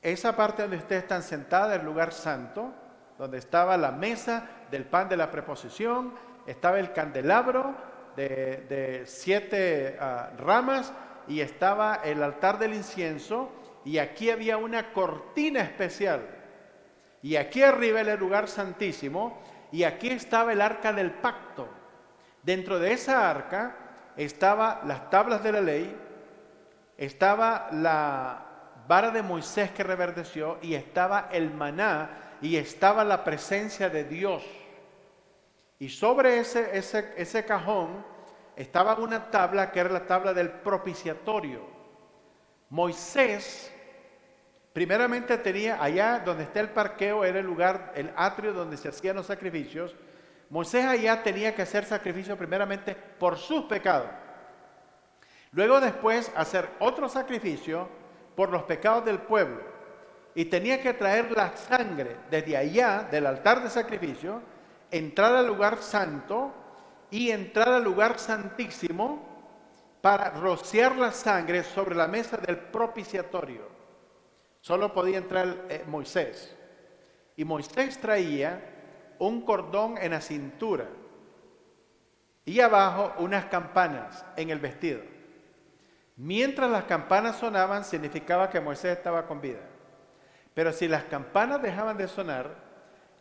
esa parte donde ustedes están sentados, el lugar santo, donde estaba la mesa del pan de la preposición, estaba el candelabro de 7 ramas y estaba el altar del incienso, y aquí había una cortina especial. Y aquí arriba era el lugar santísimo, y aquí estaba el arca del pacto. Dentro de esa arca estaban las tablas de la ley, estaba la vara de Moisés que reverdeció, y estaba el maná, y estaba la presencia de Dios. Y sobre ese cajón estaba una tabla que era la tabla del propiciatorio. Moisés primeramente tenía, allá donde está el parqueo, era el lugar, el atrio donde se hacían los sacrificios. Moisés allá tenía que hacer sacrificio primeramente por sus pecados. Luego después hacer otro sacrificio por los pecados del pueblo. Y tenía que traer la sangre desde allá, del altar de sacrificio, entrar al lugar santo y entrar al lugar santísimo para rociar la sangre sobre la mesa del propiciatorio. Solo podía entrar Moisés. Y Moisés traía un cordón en la cintura y abajo unas campanas en el vestido. Mientras las campanas sonaban, significaba que Moisés estaba con vida. Pero si las campanas dejaban de sonar,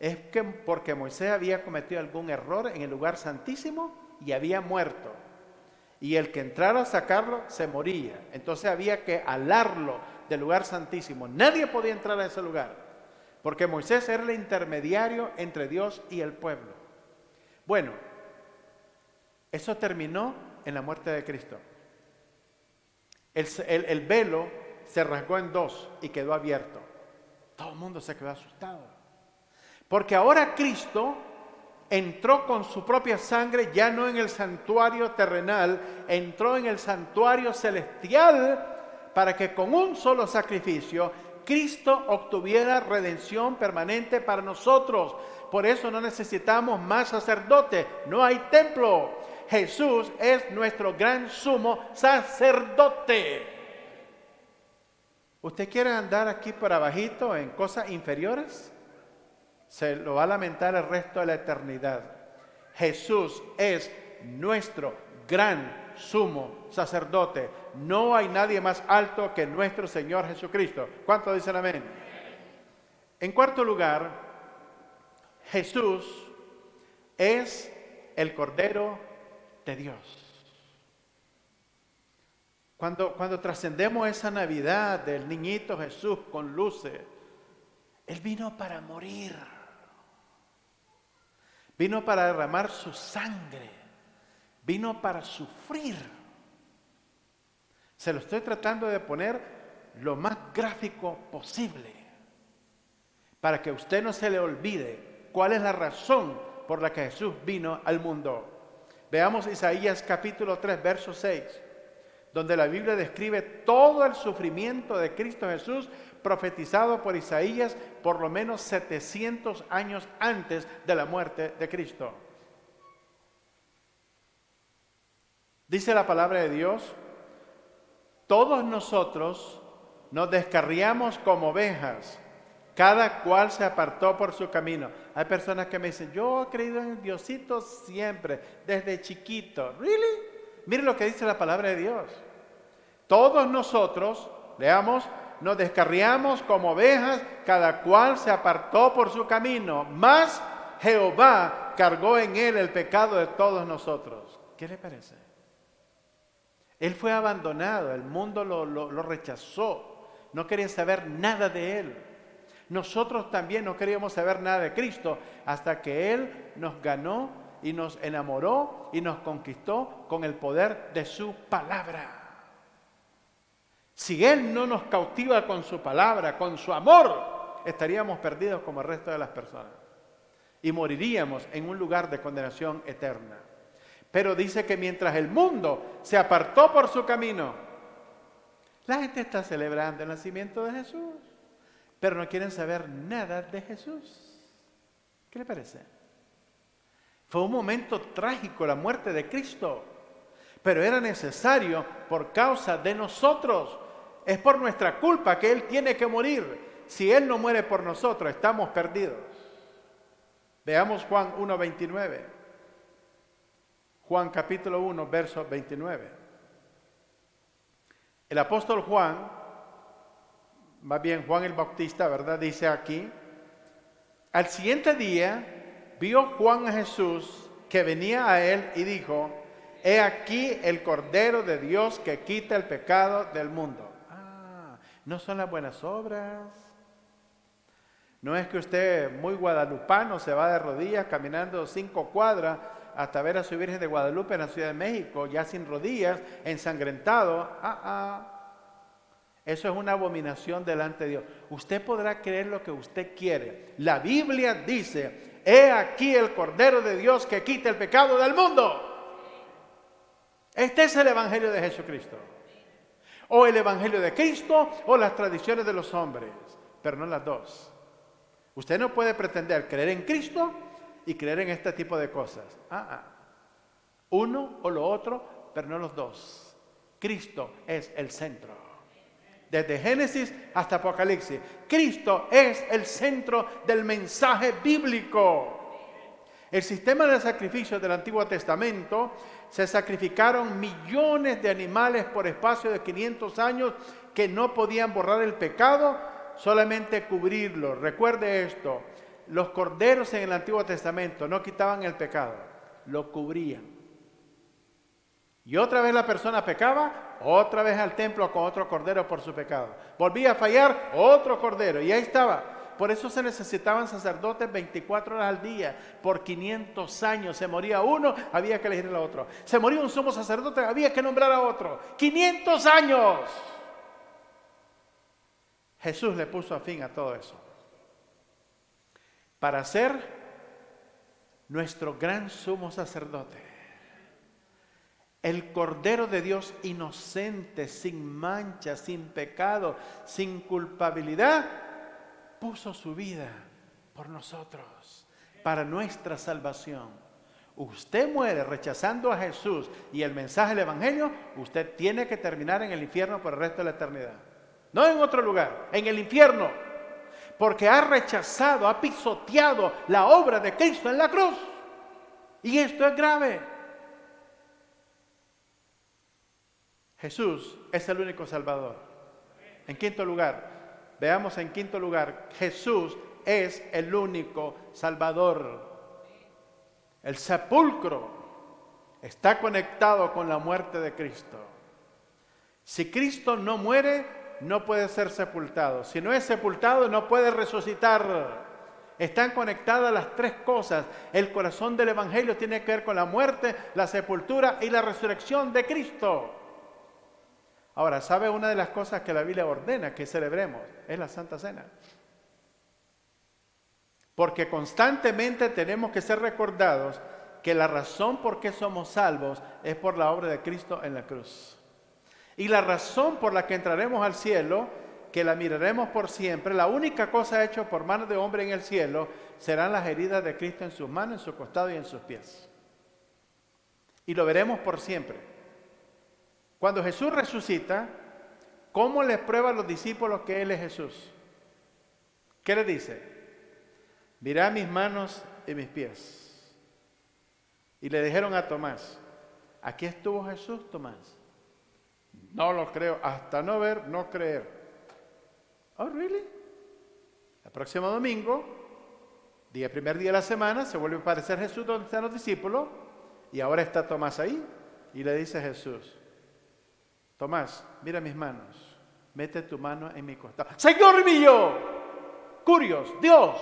es que porque Moisés había cometido algún error en el lugar santísimo y había muerto. Y el que entrara a sacarlo se moría. Entonces había que alarlo del lugar santísimo. Nadie podía entrar a ese lugar, porque Moisés era el intermediario entre Dios y el pueblo. Bueno, eso terminó en la muerte de Cristo. El velo se rasgó en dos y quedó abierto. Todo el mundo se quedó asustado, porque ahora Cristo entró con su propia sangre, ya no en el santuario terrenal, entró en el santuario celestial para que con un solo sacrificio Cristo obtuviera redención permanente para nosotros. Por eso no necesitamos más sacerdote, no hay templo. Jesús es nuestro gran sumo sacerdote. ¿Usted quiere andar aquí por abajito en cosas inferiores? Se lo va a lamentar el resto de la eternidad. Jesús es nuestro gran sumo sacerdote. No hay nadie más alto que nuestro Señor Jesucristo. ¿Cuántos dicen amén? En cuarto lugar, Jesús es el Cordero de Dios. Cuando trascendemos esa Navidad del niñito Jesús con luces, Él vino para morir. Vino para derramar su sangre. Vino para sufrir. Se lo estoy tratando de poner lo más gráfico posible, para que a usted no se le olvide cuál es la razón por la que Jesús vino al mundo. Veamos Isaías capítulo 3, verso 6, donde la Biblia describe todo el sufrimiento de Cristo Jesús profetizado por Isaías por lo menos 700 años antes de la muerte de Cristo. Dice la palabra de Dios: todos nosotros nos descarriamos como ovejas, cada cual se apartó por su camino. Hay personas que me dicen: yo he creído en Diosito siempre, desde chiquito. ¿Really? Mire lo que dice la palabra de Dios. Todos nosotros, leamos, nos descarriamos como ovejas, cada cual se apartó por su camino, mas Jehová cargó en él el pecado de todos nosotros. ¿Qué le parece? Él fue abandonado, el mundo lo rechazó, no quería saber nada de él. Nosotros también no queríamos saber nada de Cristo hasta que Él nos ganó y nos enamoró y nos conquistó con el poder de su palabra. Si Él no nos cautiva con su palabra, con su amor, estaríamos perdidos como el resto de las personas y moriríamos en un lugar de condenación eterna. Pero dice que mientras el mundo se apartó por su camino, la gente está celebrando el nacimiento de Jesús, pero no quieren saber nada de Jesús. ¿Qué le parece? Fue un momento trágico la muerte de Cristo, pero era necesario por causa de nosotros. Es por nuestra culpa que Él tiene que morir. Si Él no muere por nosotros, estamos perdidos. Veamos Juan 1:29. Juan capítulo 1, verso 29. El apóstol Juan, más bien Juan el Bautista, ¿verdad? Dice aquí: al siguiente día vio Juan a Jesús que venía a él y dijo: he aquí el Cordero de Dios que quita el pecado del mundo. ¿No son las buenas obras? No es que usted, muy guadalupano, se va de rodillas caminando 5 cuadras hasta ver a su Virgen de Guadalupe en la Ciudad de México, ya sin rodillas, ensangrentado. Eso es una abominación delante de Dios. Usted podrá creer lo que usted quiere. La Biblia dice: he aquí el Cordero de Dios que quita el pecado del mundo. Este es el Evangelio de Jesucristo. O el Evangelio de Cristo o las tradiciones de los hombres, pero no las dos. Usted no puede pretender creer en Cristo y creer en este tipo de cosas. Uno o lo otro, pero no los dos. Cristo es el centro. Desde Génesis hasta Apocalipsis, Cristo es el centro del mensaje bíblico. El sistema de sacrificios del Antiguo Testamento, se sacrificaron millones de animales por espacio de 500 años que no podían borrar el pecado, solamente cubrirlo. Recuerde esto: los corderos en el Antiguo Testamento no quitaban el pecado, lo cubrían. Y otra vez la persona pecaba, otra vez al templo con otro cordero por su pecado. Volvía a fallar, otro cordero, y ahí estaba. Por eso se necesitaban sacerdotes 24 horas al día. Por 500 años se moría uno, había que elegir a otro. Se moría un sumo sacerdote, había que nombrar a otro. 500 años. Jesús le puso fin a todo eso, para ser nuestro gran sumo sacerdote, el Cordero de Dios inocente, sin mancha, sin pecado, sin culpabilidad, puso su vida por nosotros, para nuestra salvación. Usted muere rechazando a Jesús y el mensaje del Evangelio, usted tiene que terminar en el infierno por el resto de la eternidad. No en otro lugar, en el infierno. Porque ha rechazado, ha pisoteado la obra de Cristo en la cruz. Y esto es grave. Jesús es el único Salvador. En quinto lugar, veamos en quinto lugar, Jesús es el único Salvador. El sepulcro está conectado con la muerte de Cristo. Si Cristo no muere, no puede ser sepultado. Si no es sepultado, no puede resucitar. Están conectadas las tres cosas. El corazón del Evangelio tiene que ver con la muerte, la sepultura y la resurrección de Cristo. Ahora, ¿sabe una de las cosas que la Biblia ordena que celebremos? Es la Santa Cena. Porque constantemente tenemos que ser recordados que la razón por qué somos salvos es por la obra de Cristo en la cruz. Y la razón por la que entraremos al cielo, que la miraremos por siempre, la única cosa hecha por manos de hombre en el cielo, serán las heridas de Cristo en sus manos, en su costado y en sus pies. Y lo veremos por siempre. Cuando Jesús resucita, ¿cómo les prueba a los discípulos que Él es Jesús? ¿Qué les dice? Mirad mis manos y mis pies. Y le dijeron a Tomás, ¿aquí estuvo Jesús, Tomás? No lo creo, hasta no ver, no creer. Oh, really? El próximo domingo, primer día de la semana, se vuelve a aparecer Jesús donde están los discípulos, y ahora está Tomás ahí, y le dice a Jesús, Tomás, mira mis manos, mete tu mano en mi costado. Señor mío, curios, Dios.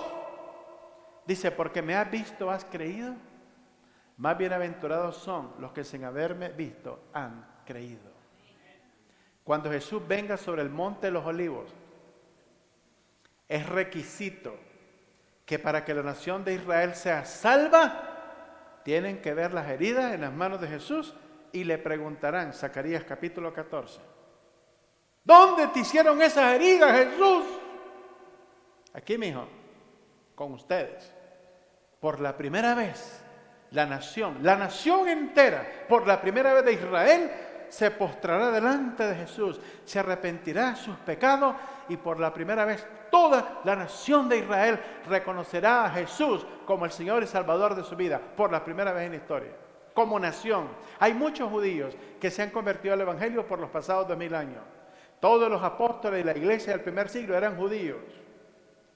Dice, porque me has visto, has creído. Más bienaventurados son los que sin haberme visto han creído. Cuando Jesús venga sobre el monte de los olivos, es requisito que para que la nación de Israel sea salva, tienen que ver las heridas en las manos de Jesús y le preguntarán, Zacarías capítulo 14, ¿dónde te hicieron esas heridas, Jesús? Aquí, mi hijo, con ustedes. Por la primera vez, la nación entera, por la primera vez de Israel, se postrará delante de Jesús, se arrepentirá de sus pecados y por la primera vez toda la nación de Israel reconocerá a Jesús como el Señor y Salvador de su vida, por la primera vez en la historia, como nación. Hay muchos judíos que se han convertido al Evangelio por los pasados 2000 años. Todos los apóstoles de la iglesia del primer siglo eran judíos,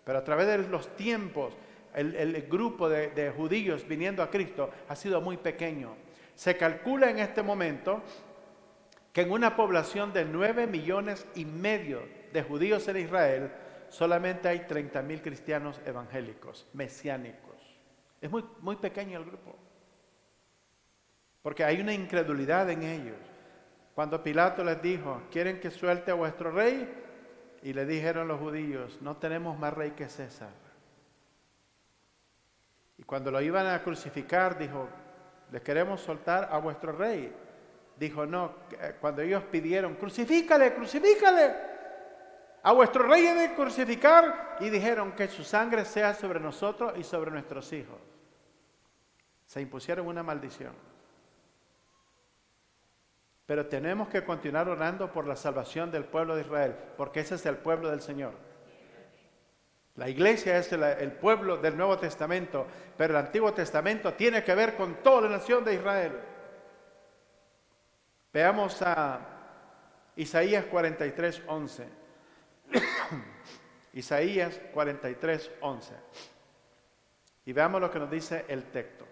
pero a través de los tiempos, el grupo de judíos viniendo a Cristo ha sido muy pequeño. Se calcula en este momento que en una población de 9,5 millones de judíos en Israel, solamente hay 30,000 cristianos evangélicos, mesiánicos. Es muy, muy pequeño el grupo, porque hay una incredulidad en ellos. Cuando Pilato les dijo, ¿quieren que suelte a vuestro rey? Y le dijeron los judíos, no tenemos más rey que César. Y cuando lo iban a crucificar, dijo, ¿les queremos soltar a vuestro rey? Dijo, no, cuando ellos pidieron, crucifícale, crucifícale, a vuestro rey he de crucificar, y dijeron que su sangre sea sobre nosotros y sobre nuestros hijos. Se impusieron una maldición. Pero tenemos que continuar orando por la salvación del pueblo de Israel, porque ese es el pueblo del Señor. La iglesia es el pueblo del Nuevo Testamento, pero el Antiguo Testamento tiene que ver con toda la nación de Israel. Veamos a Isaías 43:11. Isaías 43:11. Y veamos lo que nos dice el texto.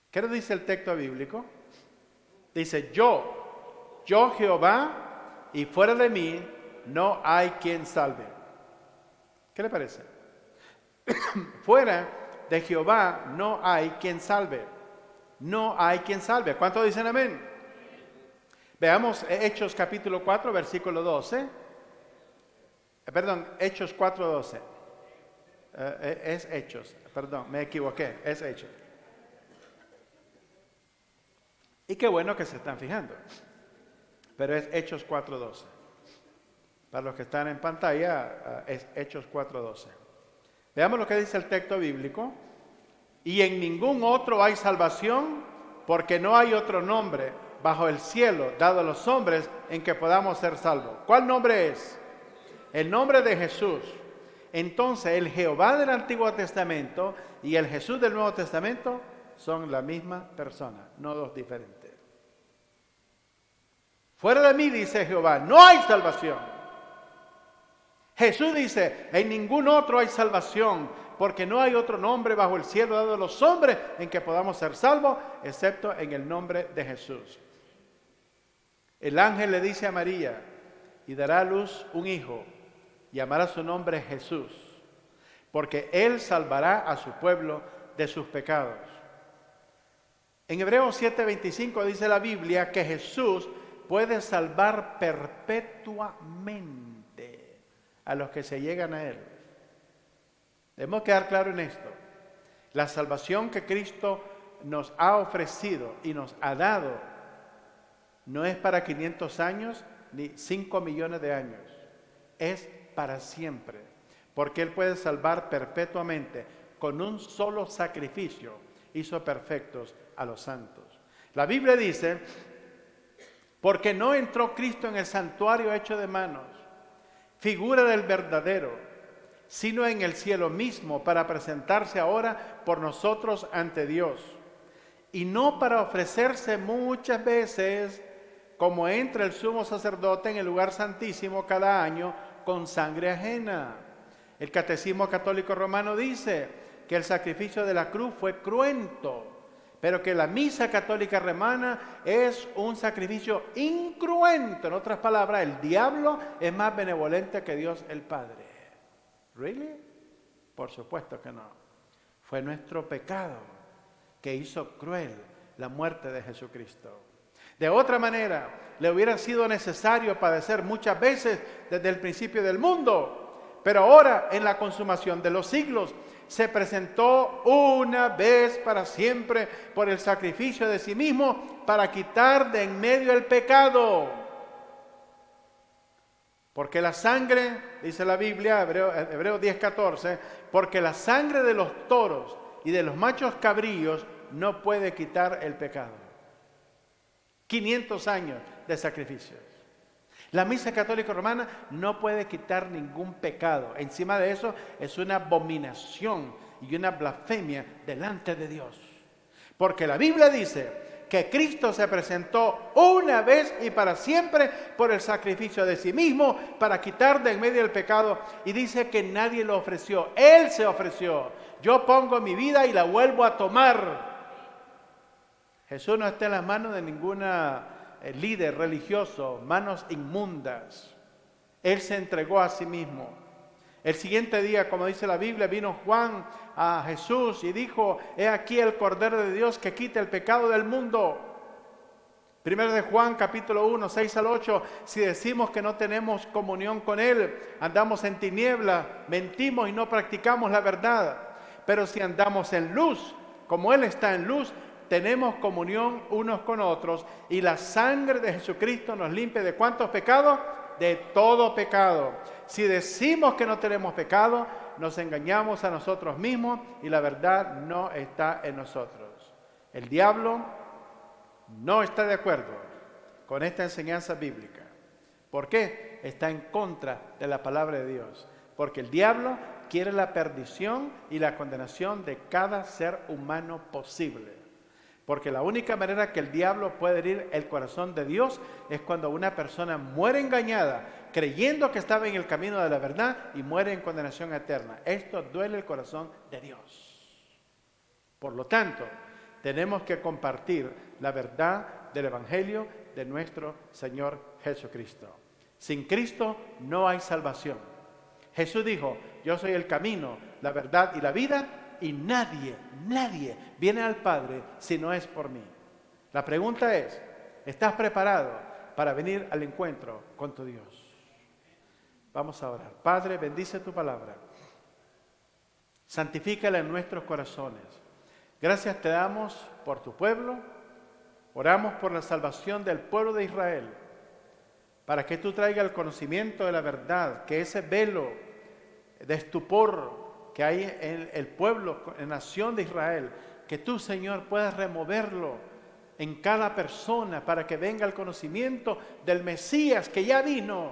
¿Qué nos dice el texto bíblico? Dice, yo Jehová, y fuera de mí no hay quien salve. ¿Qué le parece? Fuera de Jehová no hay quien salve. No hay quien salve. ¿Cuántos dicen amén? Veamos Hechos capítulo 4, versículo 12. Perdón, Hechos 4:12. Es Hechos, perdón, me equivoqué, es Hechos. Y qué bueno que se están fijando, pero es Hechos 4:12. Para los que están en pantalla, es Hechos 4:12. Veamos lo que dice el texto bíblico. Y en ningún otro hay salvación, porque no hay otro nombre bajo el cielo dado a los hombres en que podamos ser salvos. ¿Cuál nombre es? El nombre de Jesús. Entonces, el Jehová del Antiguo Testamento y el Jesús del Nuevo Testamento son la misma persona, no dos diferentes. Fuera de mí, dice Jehová, no hay salvación. Jesús dice, en ningún otro hay salvación, porque no hay otro nombre bajo el cielo dado a los hombres en que podamos ser salvos, excepto en el nombre de Jesús. El ángel le dice a María, y dará a luz un hijo, y llamará su nombre Jesús, porque él salvará a su pueblo de sus pecados. En Hebreos 7:25 dice la Biblia que Jesús puede salvar perpetuamente a los que se llegan a él. Debemos quedar claro en esto. La salvación que Cristo nos ha ofrecido y nos ha dado no es para 500 años ni 5 millones de años. Es para siempre, porque Él puede salvar perpetuamente. Con un solo sacrificio hizo perfectos a los santos. La Biblia dice, porque no entró Cristo en el santuario hecho de manos, figura del verdadero, sino en el cielo mismo, para presentarse ahora por nosotros ante Dios, y no para ofrecerse muchas veces, como entra el sumo sacerdote en el lugar santísimo cada año, con sangre ajena. El Catecismo Católico Romano dice que el sacrificio de la cruz fue cruento, pero que la misa católica romana es un sacrificio incruento. En otras palabras, el diablo es más benevolente que Dios el Padre. ¿Really? Por supuesto que no. Fue nuestro pecado que hizo cruel la muerte de Jesucristo. De otra manera, le hubiera sido necesario padecer muchas veces desde el principio del mundo, pero ahora, en la consumación de los siglos, se presentó una vez para siempre por el sacrificio de sí mismo para quitar de en medio el pecado. Porque la sangre, dice la Biblia, Hebreos 10:14, porque la sangre de los toros y de los machos cabríos no puede quitar el pecado. 500 años de sacrificios. La misa católica romana no puede quitar ningún pecado. Encima de eso es una abominación y una blasfemia delante de Dios. Porque la Biblia dice que Cristo se presentó una vez y para siempre por el sacrificio de sí mismo para quitar de en medio el pecado. Y dice que nadie lo ofreció. Él se ofreció. Yo pongo mi vida y la vuelvo a tomar. Jesús no está en las manos de ninguna líder religioso, manos inmundas. Él se entregó a sí mismo. El siguiente día, como dice la Biblia, vino Juan a Jesús y dijo, he aquí el Cordero de Dios que quita el pecado del mundo. Primero de Juan, capítulo 1, 6 al 8, si decimos que no tenemos comunión con Él, andamos en tinieblas, mentimos y no practicamos la verdad. Pero si andamos en luz, como Él está en luz, tenemos comunión unos con otros y la sangre de Jesucristo nos limpia ¿de cuántos pecados? De todo pecado. Si decimos que no tenemos pecado, nos engañamos a nosotros mismos y la verdad no está en nosotros. El diablo no está de acuerdo con esta enseñanza bíblica. ¿Por qué? Está en contra de la palabra de Dios. Porque el diablo quiere la perdición y la condenación de cada ser humano posible. Porque la única manera que el diablo puede herir el corazón de Dios es cuando una persona muere engañada, creyendo que estaba en el camino de la verdad y muere en condenación eterna. Esto duele el corazón de Dios. Por lo tanto, tenemos que compartir la verdad del Evangelio de nuestro Señor Jesucristo. Sin Cristo no hay salvación. Jesús dijo, yo soy el camino, la verdad y la vida, y nadie viene al Padre si no es por mí. La pregunta es, ¿estás preparado para venir al encuentro con tu Dios? Vamos a orar. Padre, bendice tu palabra. Santifícala en nuestros corazones. Gracias te damos por tu pueblo. Oramos por la salvación del pueblo de Israel, para que tú traigas el conocimiento de la verdad, que ese velo de estupor que hay en el pueblo, en la nación de Israel, que tú, Señor, puedas removerlo en cada persona para que venga el conocimiento del Mesías que ya vino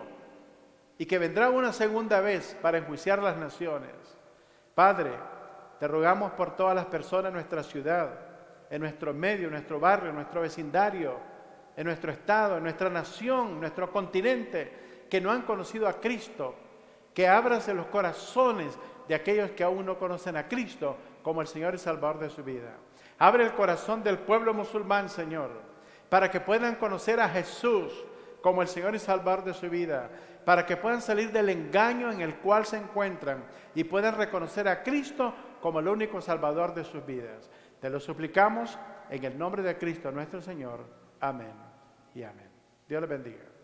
y que vendrá una segunda vez para enjuiciar las naciones. Padre, te rogamos por todas las personas en nuestra ciudad, en nuestro medio, en nuestro barrio, en nuestro vecindario, en nuestro estado, en nuestra nación, en nuestro continente, que no han conocido a Cristo, que abras los corazones de aquellos que aún no conocen a Cristo como el Señor y Salvador de su vida. Abre el corazón del pueblo musulmán, Señor, para que puedan conocer a Jesús como el Señor y Salvador de su vida, para que puedan salir del engaño en el cual se encuentran y puedan reconocer a Cristo como el único Salvador de sus vidas. Te lo suplicamos en el nombre de Cristo nuestro Señor. Amén y amén. Dios les bendiga.